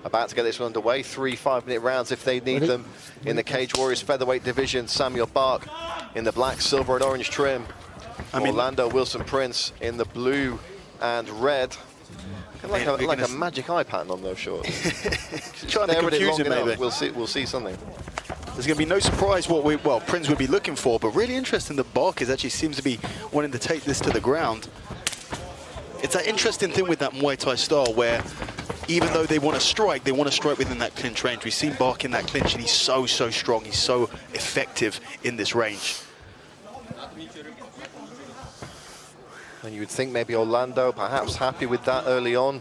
about to get this one underway. 3 5-minute rounds if they need them in the Cage Warriors featherweight division. Samuel Bark in the black, silver and orange trim. Orlando Wilson Prins in the blue and red. Like a magic eye pattern on those shorts. Trying to confuse him, maybe. We'll see something. There's going to be no surprise what Prins would be looking for, but really interesting that Bark actually seems to be wanting to take this to the ground. It's that interesting thing with that Muay Thai style where even though they want to strike within that clinch range. We've seen Bark in that clinch, and he's so strong. He's so effective in this range. And you would think maybe Orlando perhaps happy with that early on,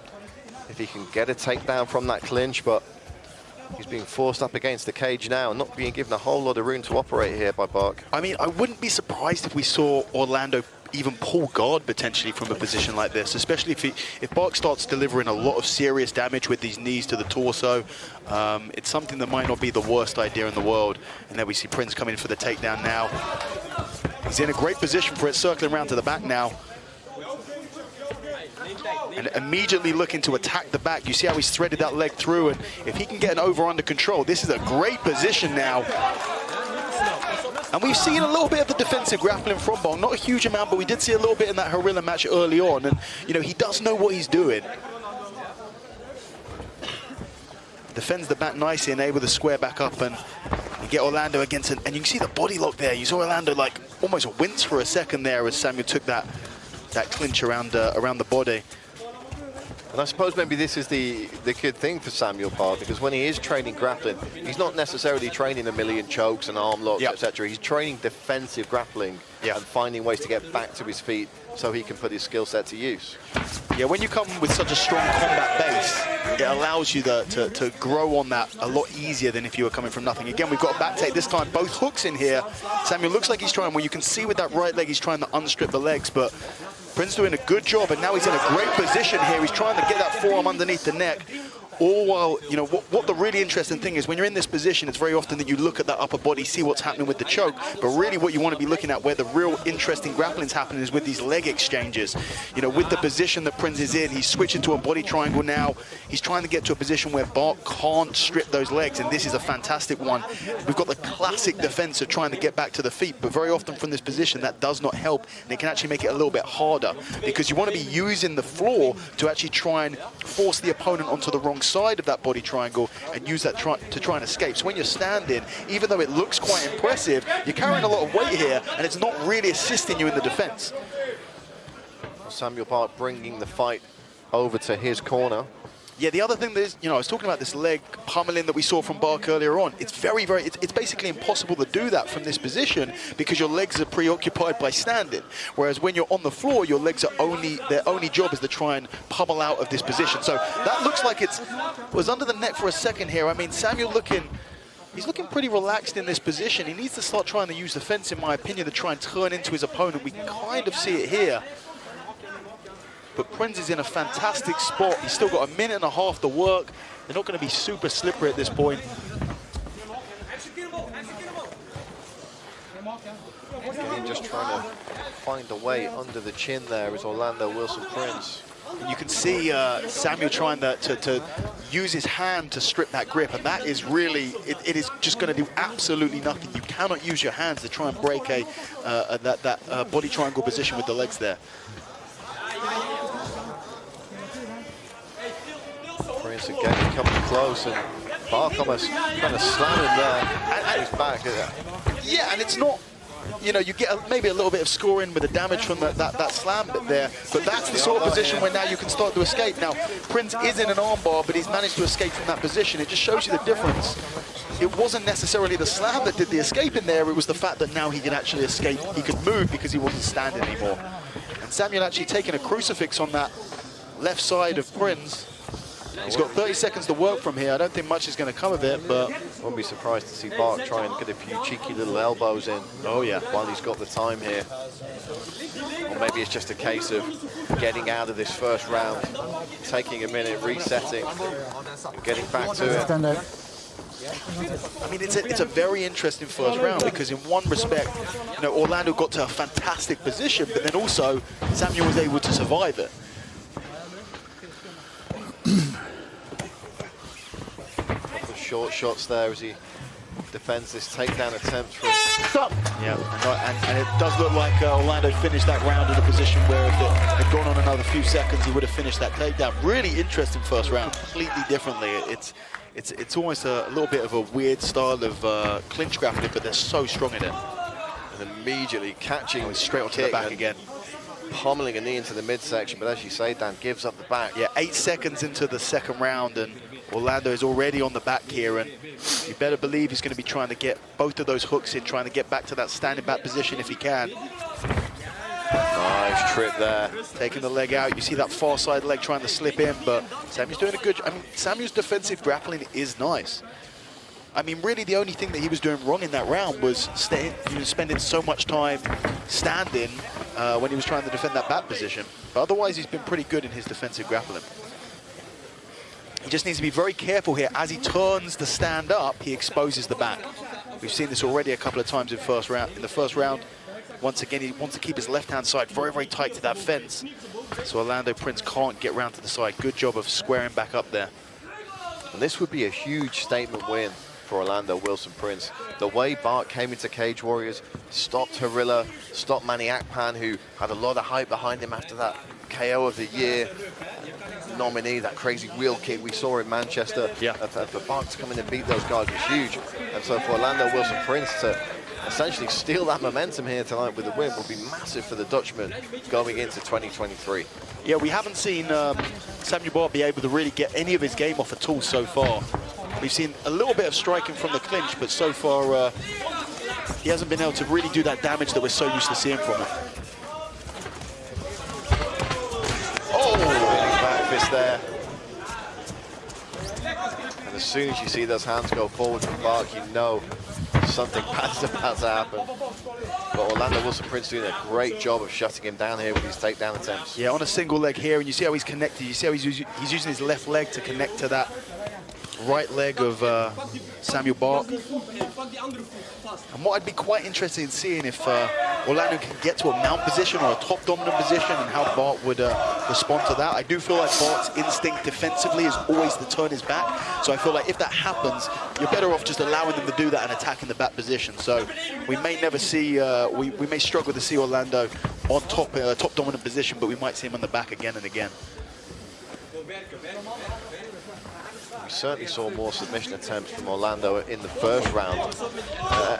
if he can get a takedown from that clinch, but he's being forced up against the cage now and not being given a whole lot of room to operate here by Bark. I mean, I wouldn't be surprised if we saw Orlando even pull guard potentially from a position like this, especially if Bark starts delivering a lot of serious damage with these knees to the torso. It's something that might not be the worst idea in the world. And then we see Prins coming for the takedown now. He's in a great position for it, circling around to the back now. And immediately looking to attack the back. You see how he's threaded that leg through, and if he can get an over under control, this is a great position now. And we've seen a little bit of the defensive grappling from Bark, not a huge amount, but we did see a little bit in that Harilla match early on, and you know, he does know what he's doing. Defends the back nicely and able to square back up and get Orlando against it. And you can see the body lock there. You saw Orlando like almost wince for a second there as Samuel took that clinch around the body. And I suppose maybe this is the good thing for Samuel Bark, because when he is training grappling, he's not necessarily training a million chokes and arm locks, etc. He's training defensive grappling and finding ways to get back to his feet so he can put his skill set to use. Yeah, when you come with such a strong combat base, it allows you to grow on that a lot easier than if you were coming from nothing. Again, we've got a back take this time, both hooks in here. Samuel looks like he's trying, well, you can see with that right leg, he's trying to unstrip the legs, but Prins doing a good job, and now he's in a great position here. He's trying to get that forearm underneath the neck. All while, you know, what the really interesting thing is, when you're in this position, it's very often that you look at that upper body, see what's happening with the choke, but really what you want to be looking at, where the real interesting grappling's happening, is with these leg exchanges. You know, with the position that Prins is in, he's switching to a body triangle now. He's trying to get to a position where Bark can't strip those legs, and this is a fantastic one. We've got the classic defense of trying to get back to the feet, but very often from this position, that does not help, and it can actually make it a little bit harder, because you want to be using the floor to actually try and force the opponent onto the wrong side of that body triangle and use that to try and escape. So when you're standing, even though it looks quite impressive, you're carrying a lot of weight here, and it's not really assisting you in the defense. Samuel Bark bringing the fight over to his corner. Yeah, the other thing is, you know, I was talking about this leg pummeling that we saw from Bark earlier on. It's it's basically impossible to do that from this position because your legs are preoccupied by standing. Whereas when you're on the floor, your legs are their only job is to try and pummel out of this position. So that looks like it was under the neck for a second here. I mean, Samuel he's looking pretty relaxed in this position. He needs to start trying to use the fence, in my opinion, to try and turn into his opponent. We can kind of see it here. But Prins is in a fantastic spot. He's still got a minute and a half to work. They're not going to be super slippery at this point. Again, just trying to find a way under the chin there is Orlando Wilson Prins. And you can see Samuel trying to use his hand to strip that grip, and that is really, it is just going to do absolutely nothing. You cannot use your hands to try and break that body triangle position with the legs there. Prins again coming close, and Bark almost kind of slamming there at his back. Yeah, and it's not, you know, you get maybe a little bit of scoring with the damage from that slam bit there, but that's the sort of position where now you can start to escape. Now, Prins is in an armbar, but he's managed to escape from that position. It just shows you the difference. It wasn't necessarily the slam that did the escape in there, it was the fact that now he could actually escape, he could move because he wasn't standing anymore. And Samuel actually taking a crucifix on that left side of Prins. He's got 30 seconds to work from here. I don't think much is going to come of it, but won't be surprised to see Bark try and get a few cheeky little elbows in. Oh yeah, while he's got the time here. Or maybe it's just a case of getting out of this first round, taking a minute, resetting, and getting back to it. I mean, it's a very interesting first round because in one respect, you know, Orlando got to a fantastic position, but then also Samuel was able to survive it. short shots there as he defends this takedown attempt from... Stop! Yeah, and it does look like Orlando finished that round in a position where if it had gone on another few seconds, he would have finished that takedown. Really interesting first round, completely differently. It's almost a little bit of a weird style of clinch grappling, but they're so strong in it. And immediately catching straight onto the back again. Pummeling a knee into the midsection, but as you say, Dan, gives up the back. Yeah, 8 seconds into the second round, and Orlando is already on the back here, and you better believe he's going to be trying to get both of those hooks in, trying to get back to that standing back position if he can. Nice trip there. Taking the leg out, you see that far side leg trying to slip in, but Samuel's doing a good job. I mean, Samuel's defensive grappling is nice. I mean, really the only thing that he was doing wrong in that round was he was spending so much time standing when he was trying to defend that back position. But otherwise, he's been pretty good in his defensive grappling. He just needs to be very careful here. As he turns the stand up, he exposes the back. We've seen this already a couple of times in the first round. Once again, he wants to keep his left-hand side very, very tight to that fence. So Orlando Prins can't get round to the side. Good job of squaring back up there. And this would be a huge statement win for Orlando Wilson Prins. The way Bart came into Cage Warriors, stopped Harilla, stopped Manny Akpan, who had a lot of hype behind him after that KO of the year nominee, that crazy wheel kick we saw in Manchester. Yeah. For Bart to come in and beat those guys was huge. And so for Orlando Wilson Prins to essentially steal that momentum here tonight with a win would be massive for the Dutchman going into 2023. Yeah, we haven't seen Samuel Bart be able to really get any of his game off at all so far. We've seen a little bit of striking from the clinch, but so far he hasn't been able to really do that damage that we're so used to seeing from him. Oh, back fist there. And as soon as you see those hands go forward from Bart, you know something bad's about to happen. But Orlando Wilson Prins doing a great job of shutting him down here with his takedown attempts. Yeah, on a single leg here, and you see how he's connected. You see how he's using his left leg to connect to that right leg of Samuel Bart. And what I'd be quite interested in seeing if Orlando can get to a mount position or a top dominant position and how Bart would respond to that. I do feel like Bart's instinct defensively is always to turn his back. So I feel like if that happens, you're better off just allowing them to do that and attacking the back position. So we may never see, we may struggle to see Orlando on top, top dominant position, but we might see him on the back again and again. We certainly saw more submission attempts from Orlando in the first round.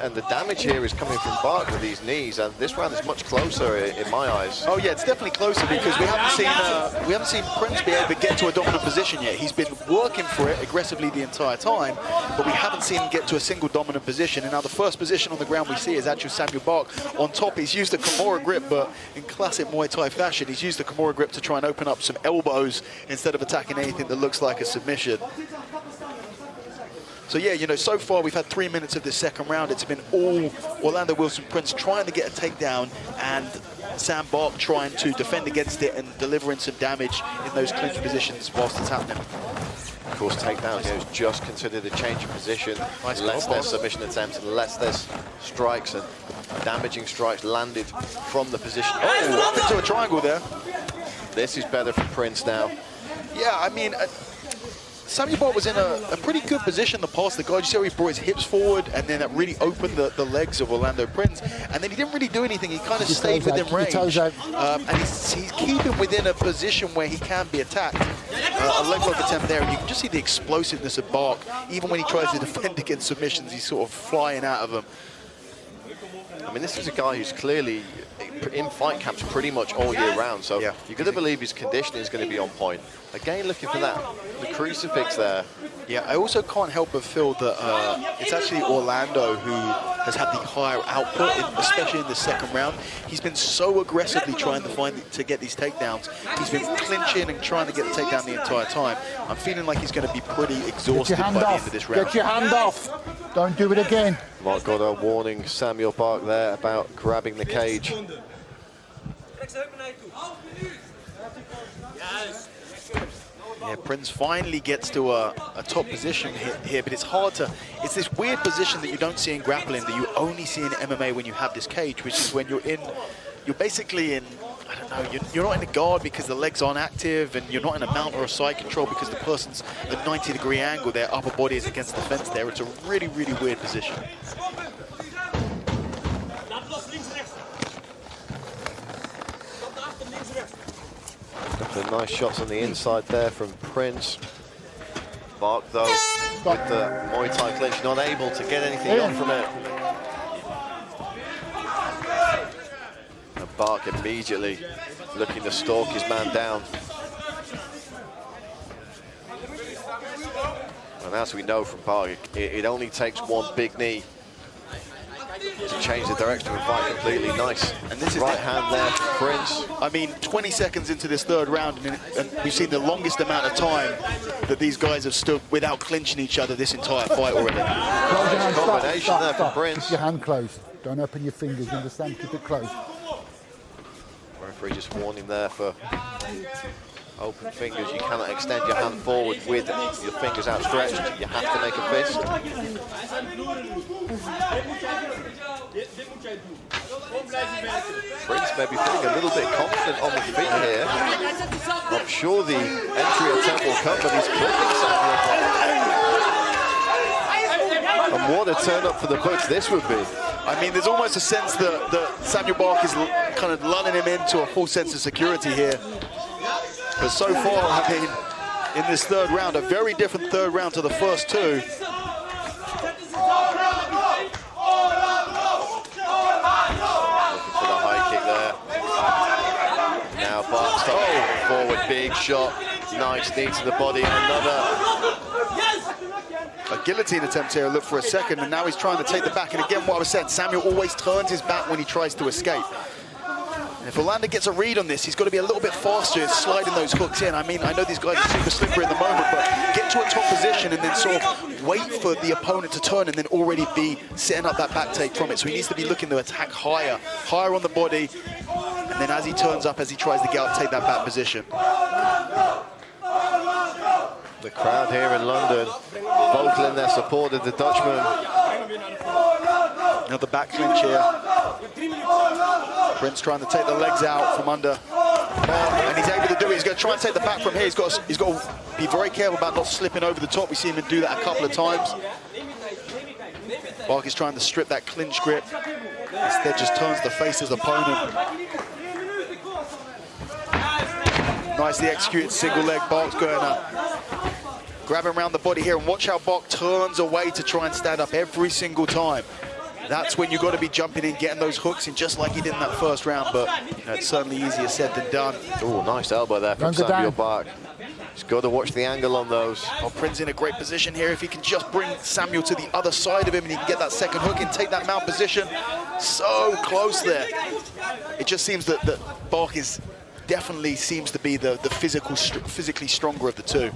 And the damage here is coming from Bart with these knees, and this round is much closer in my eyes. Oh yeah, it's definitely closer because we haven't seen Prins be able to get to a dominant position yet. He's been working for it aggressively the entire time, but we haven't seen him get to a single dominant position. And now the first position on the ground we see is actually Samuel Bart on top. He's used the Kimura grip, but in classic Muay Thai fashion, he's used the Kimura grip to try and open up some elbows instead of attacking anything that looks like a submission. So yeah, you know, so far we've had 3 minutes of this second round. It's been all Orlando Wilson Prins trying to get a takedown and Sam Bart trying to defend against it and delivering some damage in those clinch positions whilst it's happening. Of course, takedowns is just considered a change of position. Nice Unless goal, there's submission attempts, unless there's strikes and damaging strikes landed from the position. Oh, up into a triangle there. This is better for Prins now. Yeah, I mean, Samuel Bart was in a pretty good position in the past. The guy, you see how he brought his hips forward and then that really opened the legs of Orlando Prins. And then he didn't really do anything. He kind of stayed within range. And he's keeping within a position where he can be attacked. A leg lock attempt there, and you can just see the explosiveness of Bart. Even when he tries to defend against submissions, he's sort of flying out of them. I mean, this is a guy who's clearly in fight camps pretty much all year round, so yeah, you're going to believe his conditioning is going to be on point. Again, looking for that, the crucifix there. Yeah, I also can't help but feel that it's actually Orlando who has had the higher output, especially in the second round. He's been so aggressively trying to get these takedowns. He's been clinching and trying to get the takedown the entire time. I'm feeling like he's going to be pretty exhausted by the end of this round. Get your hand off. Don't do it again. Mark Goddard warning Samuel Bart there about grabbing the cage. Yeah, Prins finally gets to a top position here, but it's hard to... It's this weird position that you don't see in grappling that you only see in MMA when you have this cage, which is when you're basically in... you're not in a guard because the legs aren't active, and you're not in a mount or a side control because the person's at a 90-degree angle, their upper body is against the fence there. It's a really, really weird position. Definitely nice shots on the inside there from Prins. Bark, though, with the Muay Thai clinch, not able to get anything on from it. And Bark immediately looking to stalk his man down. And as we know from Bark, it only takes one big knee to change the direction of the fight completely. Nice. And this is right hand there from Prins. I mean, 20 seconds into this third round, and we've seen the longest amount of time that these guys have stood without clinching each other this entire fight already. Close your hand, combination there from Prins. Keep your hand closed. Don't open your fingers, you understand? Keep it closed. Referee just warning there for open fingers. You cannot extend your hand forward with your fingers outstretched. You have to make a fist. Prins may be feeling a little bit confident on the feet here. I'm sure the entry attempt will come, but he's clipping Samuel. And what a turn up for the books this would be. I mean, there's almost a sense that Samuel Bark is kind of lulling him into a full sense of security here. But so far, I mean, in this third round, a very different third round to the first two. Looking for the high kick there. Now Bark starting forward, big shot. Nice knee to the body, and another. A guillotine attempt here, look for a second, and now he's trying to take the back. And again, what I was saying, Samuel always turns his back when he tries to escape. And if Orlando gets a read on this, he's got to be a little bit faster in sliding those hooks in. I mean, I know these guys are super slippery at the moment, but get to a top position and then sort of wait for the opponent to turn and then already be setting up that back take from it. So he needs to be looking to attack higher on the body, and then as he turns up, as he tries to get up, take that back position. The crowd here in London, vocal in their support of the Dutchman. Another back clinch here. Prins trying to take the legs out from under. And he's able to do it. He's going to try and take the back from here. He's got to be very careful about not slipping over the top. We see him do that a couple of times. Bark is trying to strip that clinch grip. Instead just turns to face his opponent. Nicely executed single leg. Bark's going to grab him around the body here, and watch how Bark turns away to try and stand up every single time. That's when you've got to be jumping in, getting those hooks in, just like he did in that first round, but you know, it's certainly easier said than done. Oh, nice elbow there from Samuel Bark. He's got to watch the angle on those. Oh, Prins in a great position here. If he can just bring Samuel to the other side of him and he can get that second hook and take that mount position. So close there. It just seems that Bark definitely seems to be the physically stronger of the two.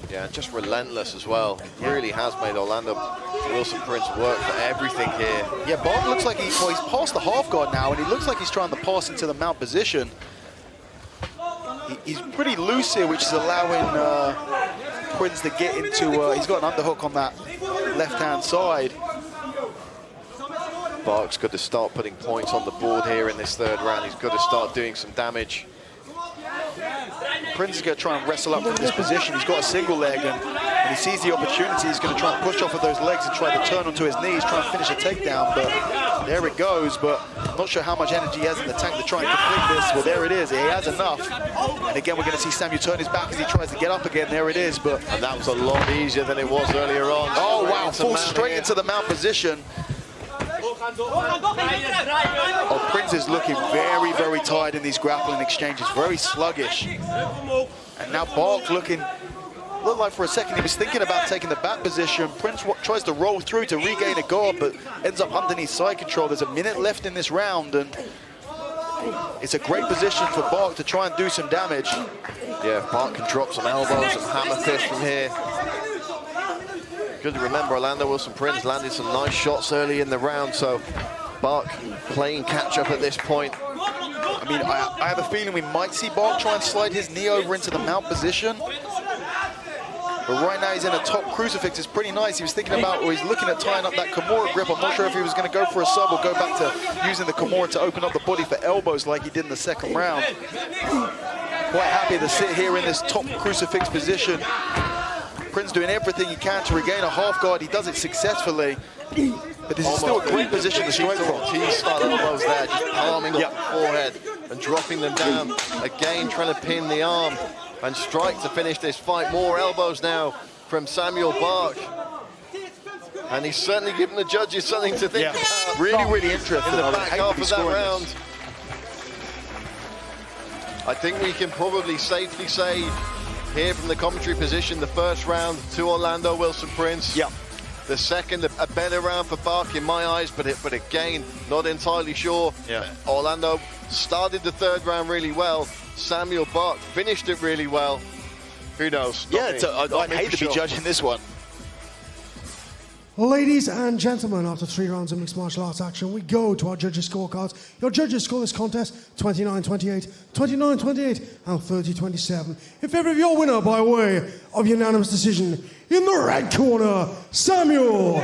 Yeah, just relentless as well. He really has made Orlando Wilson Prins work for everything here. Yeah, Bark looks like he's past the half guard now, and he looks like he's trying to pass into the mount position. He's pretty loose here, which is allowing Prins to get into, he's got an underhook on that left-hand side. Bark's got to start putting points on the board here in this third round. He's got to start doing some damage. Prins is going to try and wrestle up from this position. He's got a single leg, and he sees the opportunity. He's going to try and push off of those legs and try to turn onto his knees, try and finish a takedown, but there it goes. But I'm not sure how much energy he has in the tank to try and complete this. Well, there it is. He has enough. And again, we're going to see Samuel turn his back as he tries to get up again. There it is. And that was a lot easier than it was earlier on. Oh, wow. Fall straight into the mount position. Oh, Prins is looking very, very tired in these grappling exchanges, very sluggish. And now Bark looked like for a second he was thinking about taking the back position. Prins tries to roll through to regain a guard, but ends up underneath side control. There's a minute left in this round, and it's a great position for Bark to try and do some damage. Yeah, if Bark can drop some elbows, some hammer fists from here. Good to remember, Orlando Wilson Prins landed some nice shots early in the round, so Bark playing catch-up at this point. I mean, I have a feeling we might see Bark try and slide his knee over into the mount position. But right now he's in a top crucifix. It's pretty nice. He was thinking about, or he's looking at tying up that Kimura grip. I'm not sure if he was going to go for a sub or go back to using the Kimura to open up the body for elbows like he did in the second round. Quite happy to sit here in this top crucifix position. Prins doing everything he can to regain a half guard. He does it successfully. But this is still a great position to strike from. T-style elbows there, just palming up the forehead and dropping them down. Again, trying to pin the arm and strike to finish this fight. More elbows now from Samuel Bark. And he's certainly giving the judges something to think about. Really interesting. In the back half of that round. I think we can probably safely say here from the commentary position, the first round to Orlando Wilson Prins. Yeah. The second, a better round for Bark in my eyes, but again, not entirely sure. Yeah. Orlando started the third round really well. Samuel Bark finished it really well. Who knows? I'd hate to be judging this one. Ladies and gentlemen, after 3 rounds of mixed martial arts action, we go to our judges' scorecards. Your judges score this contest 29-28, 29-28, and 30-27. In favor of your winner by way of unanimous decision, in the red corner, Samuel